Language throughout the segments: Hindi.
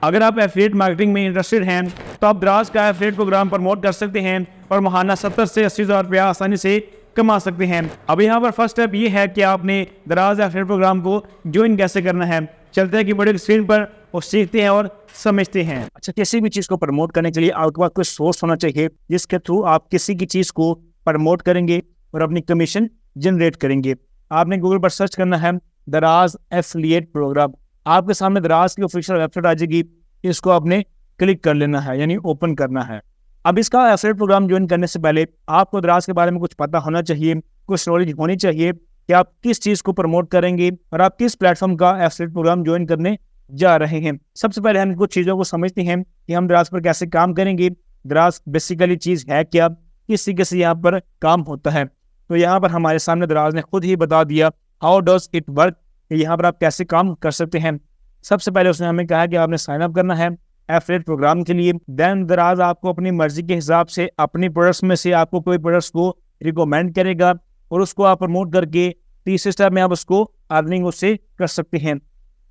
अगर आप एफिलिएट मार्केटिंग में इंटरेस्टेड हैं तो आप दराज का एफिलिएट प्रोग्राम प्रमोट कर सकते हैं और माहाना 70 से 80 हज़ार रुपया आसानी से कमा सकते हैं। अब यहाँ पर फर्स्ट स्टेप ये है कि आपने दराज एफिलिएट प्रोग्राम को ज्वाइन कैसे करना है। चलते हैं कि बड़ी स्क्रीन पर वो सीखते हैं और समझते हैं। अच्छा, किसी भी चीज़ को प्रमोट करने के लिए आपके पास कोई सोर्स होना चाहिए जिसके थ्रू आप किसी की चीज़ को प्रमोट करेंगे और अपनी कमीशन जनरेट करेंगे। आपने गूगल पर सर्च करना है दराज एफिलिएट प्रोग्राम। आपके सामने दराज की ऑफिशियल वेबसाइट आ जाएगी, इसको आपने क्लिक कर लेना है यानी ओपन करना है। अब इसका एफिलिएट प्रोग्राम ज्वाइन करने से पहले आपको दराज के बारे में कुछ पता होना चाहिए, कुछ नॉलेज होनी चाहिए कि आप किस चीज़ को प्रमोट करेंगे और आप किस प्लेटफॉर्म का एफिलिएट प्रोग्राम ज्वाइन करने जा रहे हैं। सबसे पहले हम कुछ चीज़ों को समझते हैं कि हम दराज पर कैसे काम करेंगे। दराज बेसिकली चीज़ है क्या, किस तरीके से यहाँ पर काम होता है। तो यहाँ पर हमारे सामने दराज ने खुद ही बता दिया हाउ डज इट वर्क, यहाँ पर आप कैसे काम कर सकते हैं। सबसे पहले उसने हमें कहा कि आपने साइन अप करना है एफिलिएट प्रोग्राम के लिए। देन दराज आपको अपनी मर्जी के हिसाब से अपनी प्रोडक्ट्स में से आपको कोई प्रोडक्ट्स को रिकमेंड करेगा और उसको आप प्रमोट करके तीसरे स्टेप में आप उसको अर्निंग उससे कर सकते हैं।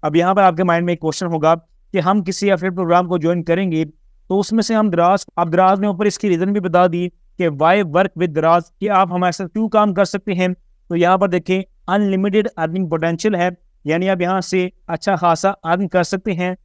अब यहाँ पर आपके माइंड में एक क्वेश्चन होगा कि हम किसी एफिलिएट प्रोग्राम को ज्वाइन करेंगे तो उसमें से हम दराज ने ऊपर इसकी रीज़न भी बता दी कि वाई वर्क विद दराज, कि आप हमारे साथ क्यों काम कर सकते हैं। तो यहाँ पर देखें अनलिमिटेड अर्निंग पोटेंशियल है, यानी आप यहाँ से अच्छा खासा अर्न कर सकते हैं।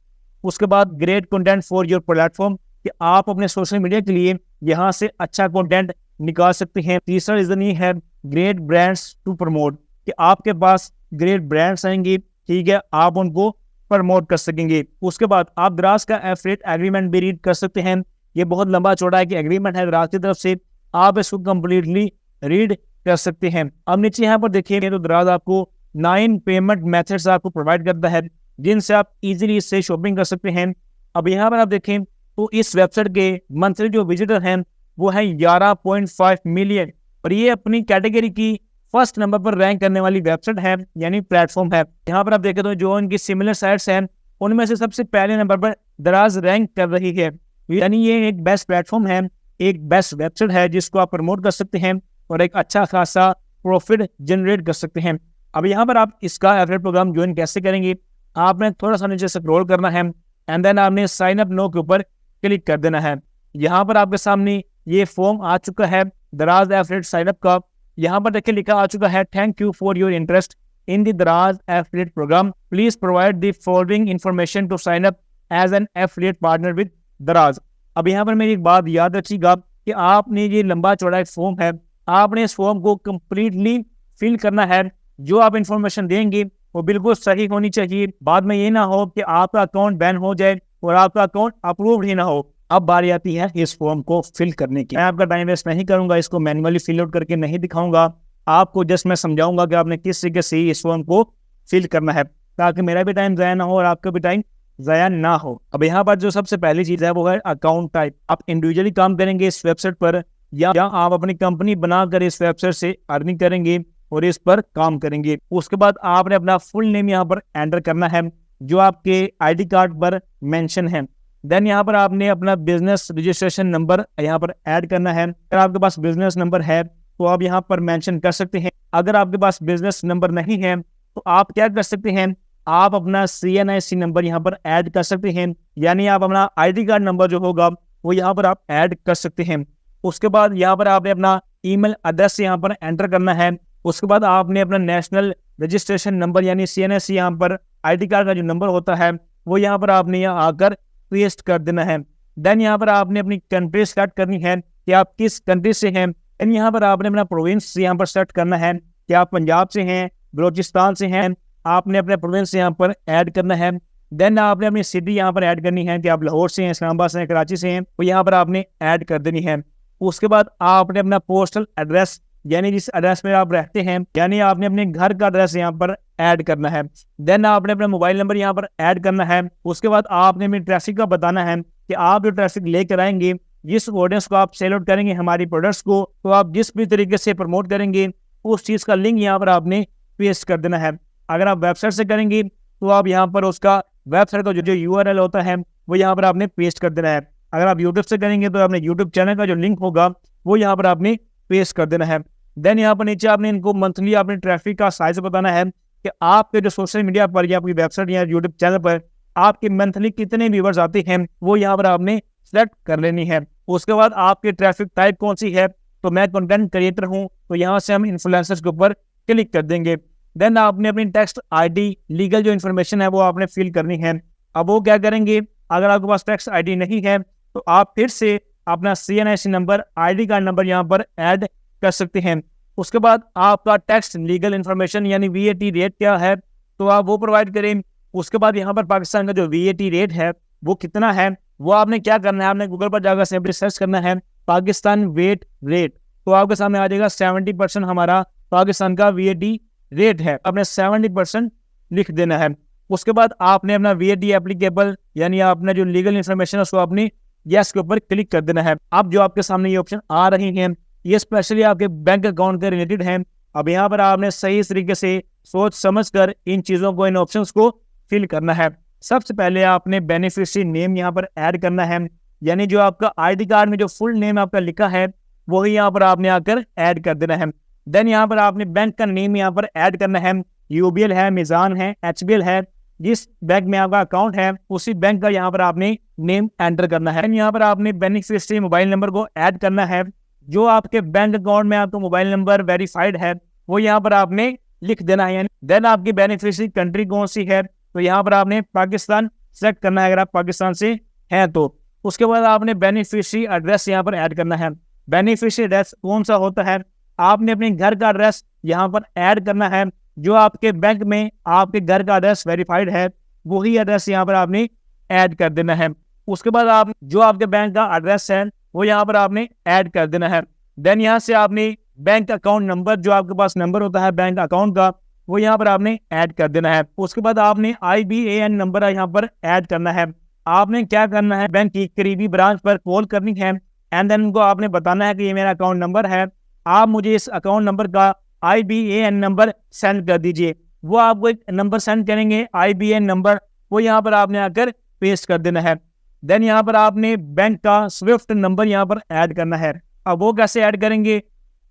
उसके बाद great content for your platform, कि आप अपने सोशल मीडिया के लिए यहाँ से अच्छा कंटेंट निकाल सकते हैं। तीसरा रीज़न ये है ग्रेट ब्रांड्स टू प्रमोट, कि आपके पास ग्रेट ब्रांड्स आएंगे, ठीक है, आप उनको प्रमोट कर सकेंगे। उसके बाद आप दराज का एफिलिएट एग्रीमेंट भी रीड कर सकते हैं। ये बहुत लंबा चौड़ा है कि एग्रीमेंट है दराज की तरफ से, आप इसको कम्प्लीटली रीड कर सकते हैं। अब नीचे यहाँ पर देखिए तो दराज आपको 9 पेमेंट मेथड्स आपको प्रोवाइड करता है जिनसे आप इजीली इससे शॉपिंग कर सकते हैं। अब यहाँ पर आप देखें तो इस वेबसाइट के मंथली जो विजिटर हैं वो है 11.5 मिलियन और ये अपनी कैटेगरी की फर्स्ट नंबर पर रैंक करने वाली वेबसाइट है यानी प्लेटफॉर्म है। यहाँ पर आप देखें तो जो इनकी सिमिलर साइट्स हैं उनमें से सबसे पहले नंबर पर दराज रैंक कर रही है, यानी ये एक बेस्ट प्लेटफॉर्म है, एक बेस्ट वेबसाइट है जिसको आप प्रमोट कर सकते हैं और एक अच्छा खासा प्रॉफिट जनरेट कर सकते हैं। अब यहाँ पर आप इसका एफिलिएट प्रोग्राम ज्वाइन कैसे करेंगे, आपने थोड़ा सा नीचे स्क्रॉल करना है एंड देन आपने साइन अप नो के ऊपर क्लिक कर देना है। यहाँ पर आपके सामने ये फॉर्म आ चुका है दराज एफिलिएट साइन अप का। यहाँ पर देखिए लिखा आ चुका है thank you for your interest in the Daraz affiliate programme, please provide the following information to sign up as an affiliate partner with Daraz. अब यहाँ पर मेरी एक बात याद रखिएगा कि आपने ये लंबा चौड़ा एक फॉर्म है, आपने इस फॉर्म को कंप्लीटली फिल करना है। जो आप इंफॉर्मेशन देंगे वो बिल्कुल सही होनी चाहिए। बाद में ये ना हो कि आपका अकाउंट बैन हो जाए और आपका अकाउंट अप्रूव्ड ही ना हो। अब बारी आती है इस फॉर्म को फिल करने की। मैं आपका टाइम वेस्ट नहीं करूंगा, इसको मैन्युअली फिल आउट करके नहीं दिखाऊंगा, आपको जस्ट मैं समझाऊंगा कि आपने किस तरीके से इस फॉर्म को फिल करना है ताकि मेरा भी टाइम ज़ाया ना हो और आपका भी टाइम ज़ाया ना हो। अब यहाँ पर जो सबसे पहली चीज़ है वो है अकाउंट टाइप। आप इंडिविजुअली काम करेंगे इस वेबसाइट पर या आप अपनी कंपनी बनाकर इस वेबसाइट से अर्निंग करेंगे और इस पर काम करेंगे। उसके बाद आपने अपना फुल नेम यहाँ पर एंटर करना है जो आपके आईडी कार्ड पर मेंशन है। देन यहाँ पर आपने अपना बिजनेस रजिस्ट्रेशन नंबर यहाँ पर ऐड करना है। अगर आपके पास बिजनेस नंबर है तो आप यहाँ पर मेंशन कर सकते हैं। अगर आपके पास बिजनेस नंबर नहीं है तो आप क्या कर सकते हैं, आप अपना CNIC नंबर यहाँ पर ऐड कर सकते हैं, यानी आप अपना आईडी कार्ड नंबर जो होगा वो यहाँ पर आप ऐड कर सकते हैं। उसके बाद यहाँ पर आपने अपना ईमेल एड्रेस यहाँ पर एंटर करना है। उसके बाद आपने अपना नेशनल रजिस्ट्रेशन नंबर यानी CNIC यहाँ पर आईडी कार्ड का जो नंबर होता है वो यहाँ पर आपने यहाँ आकर पेस्ट कर देना है। देन यहाँ पर आपने अपनी कंट्री सेलेक्ट करनी है कि आप किस कंट्री से हैं। देन यहाँ पर आपने अपना प्रोविंस यहाँ पर सेलेक्ट करना है कि आप पंजाब से हैं, बलोचिस्तान से हैं, आपने अपने प्रोविंस यहाँ पर ऐड करना है। देन आपने अपनी सिटी यहाँ पर ऐड करनी है कि आप लाहौर से हैं, इस्लामाबाद से हैं, कराची से हैं, वो यहाँ पर आपने ऐड कर देनी है। उसके बाद आपने अपना पोस्टल एड्रेस यानी जिस एड्रेस में आप रहते हैं यानी आपने अपने घर का एड्रेस यहाँ पर ऐड करना है। देन आपने अपना मोबाइल नंबर यहाँ पर ऐड करना है। उसके बाद आपने अपनी ट्रैफिक का बताना है कि आप जो ट्रैफिक लेकर आएंगे, जिस ऑडियंस को आप सेल आउट करेंगे हमारी प्रोडक्ट्स को, तो आप जिस भी तरीके से प्रमोट करेंगे उस चीज़ का लिंक यहाँ पर आपने पेस्ट कर देना है। अगर आप वेबसाइट से करेंगे तो आप यहाँ पर उसका वेबसाइट का जो URL होता है वो यहाँ पर आपने पेस्ट कर देना है। अगर आप यूट्यूब से करेंगे तो अपने यूट्यूब चैनल का जो लिंक होगा वो यहाँ पर आपने पेस्ट कर देना है। देन यहाँ पर नीचे आपने इनको मंथली आपने ट्रैफिक का साइज बताना है कि आपके जो सोशल मीडिया पर या आपकी वेबसाइट या यूट्यूब चैनल पर आपके मंथली कितने व्यूवर्स आते हैं वो यहाँ पर आपने सेलेक्ट कर लेनी है। उसके बाद आपकी ट्रैफिक टाइप कौन सी है, तो मैं कंटेंट क्रिएटर हूँ, तो यहाँ से हम इन्फ्लुएंसर्स के ऊपर क्लिक कर देंगे। देन आपने अपनी टेक्स्ट आईडी लीगल जो इन्फॉर्मेशन है वो आपने फिल करनी है। अब वो क्या करेंगे, अगर आपके पास टेक्स्ट आईडी नहीं है तो आप फिर से अपना CNIC number, ID card number यहाँ पर ऐड कर सकते हैं। उसके बाद आपका टैक्स लीगल इन्फॉर्मेशन यानी VAT रेट क्या है तो आप वो प्रोवाइड करें। उसके बाद यहाँ पर पाकिस्तान का जो VAT रेट है वो कितना है वो आपने क्या करना है, आपने गूगल पर जाकर सिंपली सर्च करना है पाकिस्तान वेट रेट, तो आपके सामने आ जाएगा 70% हमारा पाकिस्तान का VAT रेट है, आपने 70% लिख देना है। उसके बाद आपने अपना VAT एप्लीकेबल यानी आपने जो लीगल इन्फॉर्मेशन है उसको अपनी यस के ऊपर क्लिक कर देना है। अब जो आपके सामने ये ऑप्शन आ रही हैं ये स्पेशली आपके बैंक अकाउंट के रिलेटेड हैं। अब यहाँ पर आपने सही तरीके से सोच समझ कर इन चीज़ों को, इन ऑप्शंस को फिल करना है। सबसे पहले आपने बेनिफिशियरी नेम यहाँ पर ऐड करना है, यानी जो आपका ID कार्ड में जो फुल नेम आपका लिखा है वही यहाँ पर आपने आकर ऐड कर देना है। देन यहाँ पर आपने बैंक का नेम यहाँ पर ऐड करना है, UBL है, मिजान है, HBL है, जिस बैंक में आपका अकाउंट है उसी बैंक का यहाँ पर आपने नेम एंटर करना है। यहाँ पर आपने बेनिफिशियरी मोबाइल नंबर को ऐड करना है, जो आपके बैंक अकाउंट में आपका मोबाइल नंबर वेरीफाइड है वो यहाँ पर आपने लिख देना है। देन आपकी बेनिफिशियरी कंट्री कौन सी है तो यहाँ पर आपने पाकिस्तान सेलेक्ट करना है अगर आप पाकिस्तान से हैं तो। उसके बाद आपने बेनिफिशियरी एड्रेस यहाँ पर ऐड करना है। बेनिफिशियरी एड्रेस कौन सा होता है, आपने अपने घर का एड्रेस यहाँ पर ऐड करना है, जो आपके बैंक में आपके घर का एड्रेस वेरीफाइड है वही एड्रेस यहाँ पर आपने ऐड कर देना है। उसके बाद आप जो आपके बैंक का एड्रेस है वो यहाँ पर आपने ऐड कर देना है। देन यहाँ से आपने बैंक अकाउंट नंबर, जो आपके पास नंबर होता है बैंक अकाउंट का, वो यहाँ पर आपने ऐड कर देना है। उसके बाद आपने IBAN नंबर यहाँ पर ऐड करना है। आपने क्या करना है, बैंक की करीबी ब्रांच पर कॉल करनी है एंड देन उनको आपने बताना है कि ये मेरा अकाउंट नंबर है, आप मुझे इस अकाउंट नंबर का IBAN नंबर सेंड कर दीजिए। वो आपको एक नंबर सेंड करेंगे IBAN नंबर, वो यहाँ पर आपने आकर पेस्ट कर देना है। देन यहाँ पर आपने बैंक का स्विफ्ट नंबर यहाँ पर ऐड करना है। अब वो कैसे ऐड करेंगे,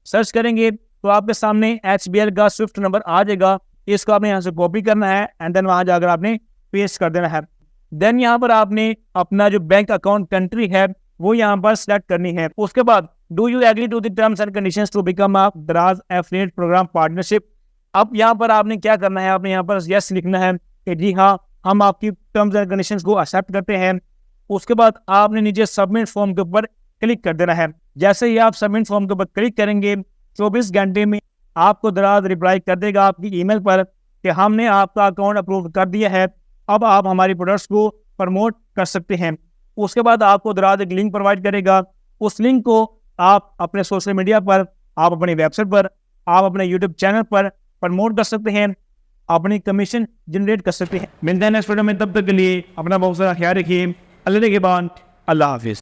सर्च करेंगे तो आपके सामने HBL का स्विफ्ट नंबर आ जाएगा। इसको आपने यहाँ से कॉपी करना है एंड देन वहाँ जाकर आपने पेस्ट कर देना है। देन यहाँ पर आपने अपना जो बैंक अकाउंट कंट्री है वो यहाँ पर सिलेक्ट करनी है। उसके बाद do you agree to the terms and conditions to become a Daraz affiliate programme partnership. अब यहाँ पर आपने क्या करना है, आपने यहाँ पर यस लिखना है कि जी हाँ हम आपकी टर्म्स एंड कंडीशंस को एक्सेप्ट करते हैं। उसके बाद आपने नीचे सबमिट फॉर्म के ऊपर क्लिक कर देना है। जैसे ही आप सबमिट फॉर्म के ऊपर क्लिक करेंगे 24 घंटे में आपको दराज रिप्लाई कर देगा आपकी ईमेल पर कि हमने आपका अकाउंट अप्रूव कर दिया है, अब आप हमारी प्रोडक्ट्स को प्रमोट कर सकते हैं। उसके बाद आपको दराज एक लिंक प्रोवाइड करेगा, उस लिंक को आप अपने सोशल मीडिया पर, आप अपनी वेबसाइट पर, आप अपने यूट्यूब चैनल पर प्रमोट कर सकते हैं, अपनी कमीशन जनरेट कर सकते हैं। मिलते हैं नेक्स्ट वीडियो में, तब तक के लिए अपना बहुत सारा ख्याल रखिए। अल्लाह के बाद अल्लाह हाफिज़।